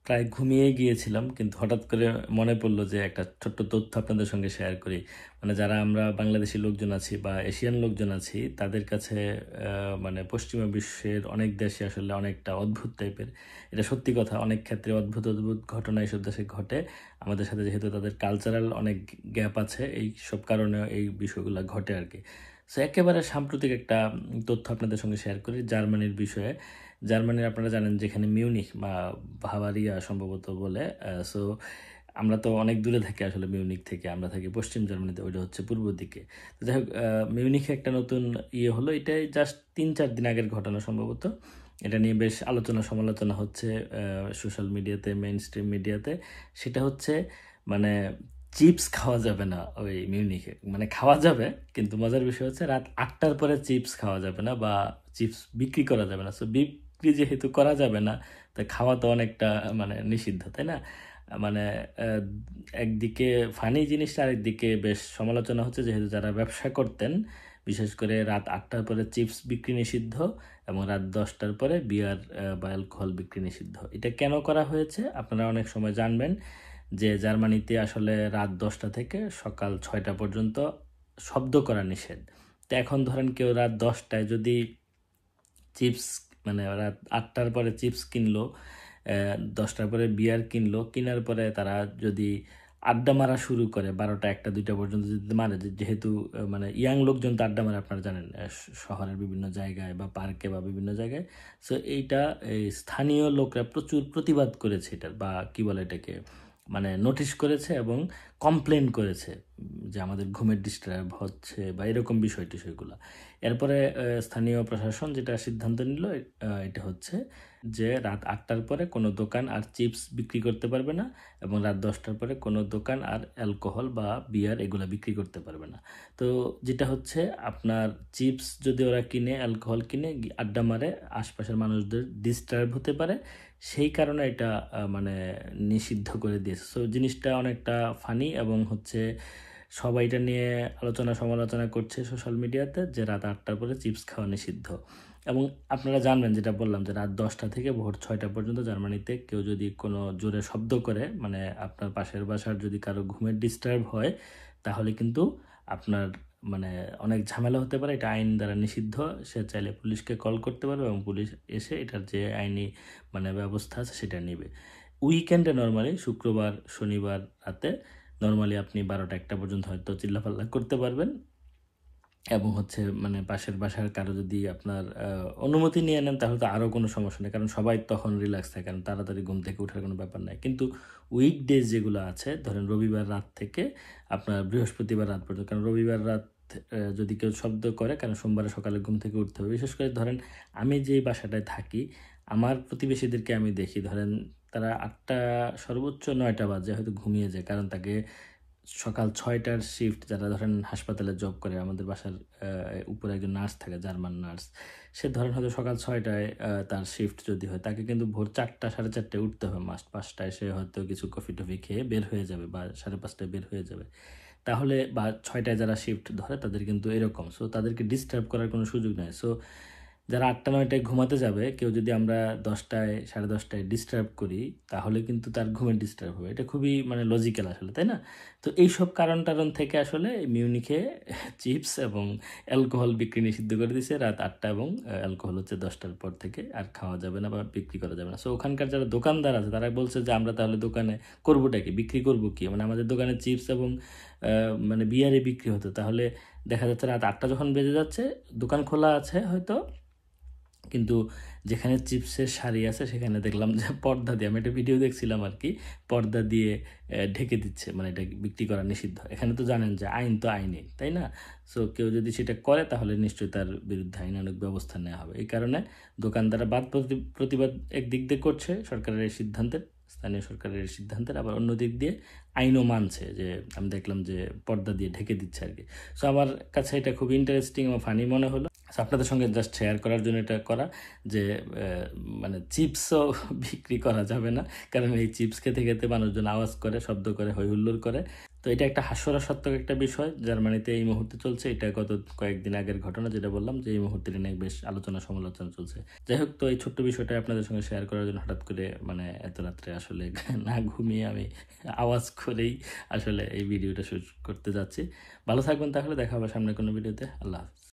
প্রায় ঘুমিয়ে গিয়েছিলাম, কিন্তু হঠাৎ করে মনে পড়লো যে একটা ছোট্ট তথ্য আপনাদের সঙ্গে শেয়ার করি। মানে যারা আমরা বাংলাদেশি লোকজন আছি বা এশিয়ান লোকজন আছি, তাদের কাছে মানে পশ্চিমা বিশ্বের অনেক দেশে আসলে অনেকটা অদ্ভুত টাইপের। এটা সত্যি কথা, অনেক ক্ষেত্রে অদ্ভুত অদ্ভুত ঘটনা এইসব দেশে ঘটে। আমাদের সাথে যেহেতু তাদের কালচারাল অনেক গ্যাপ আছে, এই সব কারণে এই বিষয়গুলো ঘটে আর কি। সো একেবারে সাম্প্রতিক একটা তথ্য আপনাদের সঙ্গে শেয়ার করি জার্মানির বিষয়ে। জার্মানির আপনারা জানেন যেখানে মিউনিখ বা বাভারিয়া সম্ভবত বলে। সো আমরা তো অনেক দূরে থাকি আসলে মিউনিখ থেকে, আমরা থাকি পশ্চিম জার্মানিতে, ওইটা হচ্ছে পূর্ব দিকে। তো যাই হোক, মিউনিখে একটা নতুন হলো, এটাই জাস্ট 3-4 দিন আগের ঘটনা সম্ভবত। এটা নিয়ে বেশ আলোচনা সমালোচনা হচ্ছে সোশ্যাল মিডিয়াতে, মেইন স্ট্রিম মিডিয়াতে। সেটা হচ্ছে মানে চিপস খাওয়া যাবে না ওই মিউনিখে, মানে খাওয়া যাবে কিন্তু মজার বিষয় হচ্ছে রাত 8টার পরে চিপস খাওয়া যাবে না বা চিপস বিক্রি করা যাবে না। সো বিক্রি যেহেতু করা যাবে না, তাই খাওয়া তো অনেকটা মানে নিষিদ্ধ, তাই না? মানে আহ, একদিকে ফানি জিনিসটা, আরেকদিকে বেশ সমালোচনা হচ্ছে, যেহেতু যারা ব্যবসা করতেন বিশেষ করে রাত 8টার পরে চিপস বিক্রি নিষিদ্ধ এবং রাত 10টার পরে বিয়ার বা অ্যালকোহল বিক্রি নিষিদ্ধ। এটা কেন করা হয়েছে আপনারা অনেক সময় জানবেন যে জার্মানিতে আসলে রাত 10টা থেকে সকাল 6টা পর্যন্ত শব্দ করা নিষেধ। তো এখন ধরেন কেউ রাত 10টায় যদি চিপস, মানে রাত 8টার পরে চিপস কিনলো, 10টার পরে বিয়ার কিনলো, কেনার পরে তারা যদি আড্ডা মারা শুরু করে 12টা 1টা 2টা পর্যন্ত যদি মারে, যেহেতু মানে ইয়াং লোকজন তো আড্ডা মারে আপনারা জানেন, শহরের বিভিন্ন জায়গায় বা পার্কে বা বিভিন্ন জায়গায়। সো এইটা এই স্থানীয় লোকরা প্রচুর প্রতিবাদ করেছে এটার, বা কি বলে এটাকে, মানে নোটিশ করেছে এবং কমপ্লেন করেছে যে আমাদের ঘুমের ডিস্টার্ব হচ্ছে বা এরকম বিষয় টিষয়গুলো। এরপরে স্থানীয় প্রশাসন যেটা সিদ্ধান্ত নিল, এটা হচ্ছে যে রাত 8টার পরে কোনো দোকান আর চিপস বিক্রি করতে পারবে না এবং রাত 10টার পরে কোনো দোকান আর অ্যালকোহল বা বিয়ার এগুলা বিক্রি করতে পারবে না। তো যেটা হচ্ছে আপনার চিপস যদি ওরা কিনে, অ্যালকোহল কিনে আড্ডা মারে, আশপাশের মানুষদের ডিস্টার্ব হতে পারে, সেই কারণে এটা মানে নিষিদ্ধ করে দিয়েছে। সো জিনিসটা অনেকটা ফানি এবং হচ্ছে সবাই এটা নিয়ে আলোচনা সমালোচনা করছে সোশ্যাল মিডিয়াতে, যে রাত 8টার পরে চিপস খাওয়া নিষিদ্ধ। এবং আপনারা জানবেন, যেটা বললাম, যে রাত 10টা থেকে ভোর 6টা পর্যন্ত জার্মানিতে কেউ যদি কোনো জোরে শব্দ করে, মানে আপনার পাশের বাসার যদি কারো ঘুমের ডিস্টার্ব হয়, তাহলে কিন্তু আপনার মানে অনেক ঝামেলা হতে পারে। এটা আইন দ্বারা নিষিদ্ধ। সে চাইলে পুলিশকে কল করতে পারবে এবং পুলিশ এসে এটার যে আইনি মানে ব্যবস্থা আছে সেটা নেবে। উইকেন্ডে নর্মালি শুক্রবার শনিবার রাতে নর্মালি আপনি 12টা 1টা পর্যন্ত হয়তো চিল্লাপাল্লা করতে পারবেন। এবং হচ্ছে মানে পাশের বাসার কারো যদি আপনার অনুমতি নিয়ে নেন, তাহলে তো আরও কোনো সমস্যা নেই, কারণ সবাই তখন রিল্যাক্স থাকে, কারণ তাড়াতাড়ি ঘুম থেকে ওঠার কোনো ব্যাপার নাই। কিন্তু উইকডেজ যেগুলো আছে, ধরেন রবিবার রাত থেকে আপনার বৃহস্পতিবার রাত পর্যন্ত, কারণ রবিবার রাত যদি কেউ শব্দ করে, কারণ সোমবারে সকালে ঘুম থেকে উঠতে হবে। বিশেষ করে ধরেন আমি যেই বাসাটায় থাকি, আমার প্রতিবেশীদেরকে আমি দেখি, ধরেন তারা 8টা সর্বোচ্চ 9টা বাজে হয়তো ঘুমিয়ে যায়, কারণ তাকে সকাল 6টার শিফট, যারা ধরেন হাসপাতালে জব করে, আমাদের বাসার উপরে একজন নার্স থাকে, জার্মান নার্স, সে ধরেন হয়তো সকাল 6টায় তার শিফট যদি হয়, তাকে কিন্তু ভোর 4টা 4:30টায় উঠতে হবে মাস্ট। 5টায় সে হয়তো কিছু কফি টফি খেয়ে বের হয়ে যাবে বা 5:30টায় বের হয়ে যাবে। তাহলে বা 6টায় যারা শিফট ধরে তাদের কিন্তু এরকম। সো তাদেরকে ডিস্টার্ব করার কোনো সুযোগ নেই। সো যারা 8টা 9টায় ঘুমাতে যাবে, কেউ যদি আমরা 10টায় 10:30টায় ডিস্টার্ব করি, তাহলে কিন্তু তার ঘুমের ডিস্টার্ব হবে। এটা খুবই মানে লজিক্যাল আসলে, তাই না? তো এইসব কারণ টারণ থেকে আসলে মিউনিখে চিপস এবং অ্যালকোহল বিক্রি নিষিদ্ধ করে দিয়েছে রাত 8টা, এবং অ্যালকোহল হচ্ছে 10টার পর থেকে আর খাওয়া যাবে না বা বিক্রি করা যাবে না। সো ওখানকার যারা দোকানদার আছে তারা বলছে যে আমরা তাহলে দোকানে করবোটা কি, বিক্রি করবো কি? মানে আমাদের দোকানে চিপস এবং মানে বিয়ারে বিক্রি হতো, তাহলে দেখা যাচ্ছে রাত 8টা যখন বেজে যাচ্ছে, দোকান খোলা আছে হয়তো, কিন্তু যেখানে চিপসের সারি আছে সেখানে দেখলাম যে পর্দা দিয়ে, আমি একটা ভিডিও দেখছিলাম আর কি, পর্দা দিয়ে ঢেকে দিচ্ছে, মানে এটা বিক্রি করা নিষিদ্ধ। এখানে তো জানেন যে আইন তো আইনই, তাই না? সো কেউ যদি সেটা করে তাহলে নিশ্চয়ই তার বিরুদ্ধে আইনানুগ ব্যবস্থা নেওয়া হবে। এই কারণে দোকানদাররা প্রতিবাদ একদিক দিয়ে করছে সরকারের এই সিদ্ধান্তের, স্থানীয় সরকারের এই সিদ্ধান্তের, আবার অন্য দিক দিয়ে আইনও মানছে, যে আমি দেখলাম যে পর্দা দিয়ে ঢেকে দিচ্ছে আর কি। সো আমার কাছে এটা খুব ইন্টারেস্টিং এবং ফানি মনে হলো। আচ্ছা, আপনাদের সঙ্গে জাস্ট শেয়ার করার জন্য এটা করা যে মানে চিপসও বিক্রি করা যাবে না, কারণ এই চিপস খেতে খেতে মানুষজন আওয়াজ করে, শব্দ করে, হৈ হুল্লোড় করে। তো এটা একটা হাস্যরসাত্মক একটা বিষয় জার্মানিতে এই মুহূর্তে চলছে। এটা গত কয়েকদিন আগের ঘটনা, যেটা বললাম যে এই মুহূর্তে নিয়ে বেশ আলোচনা সমালোচনা চলছে। যাই হোক, তো এই ছোট্ট বিষয়টা আপনাদের সঙ্গে শেয়ার করার জন্য হঠাৎ করে মানে এত রাত্রে আসলে না ঘুমিয়ে আমি আওয়াজ করেই আসলে এই ভিডিওটা শুট করতে যাচ্ছি। ভালো থাকবেন, তাহলে দেখা হবে সামনে কোনো ভিডিওতে। আল্লাহ হাফেজ।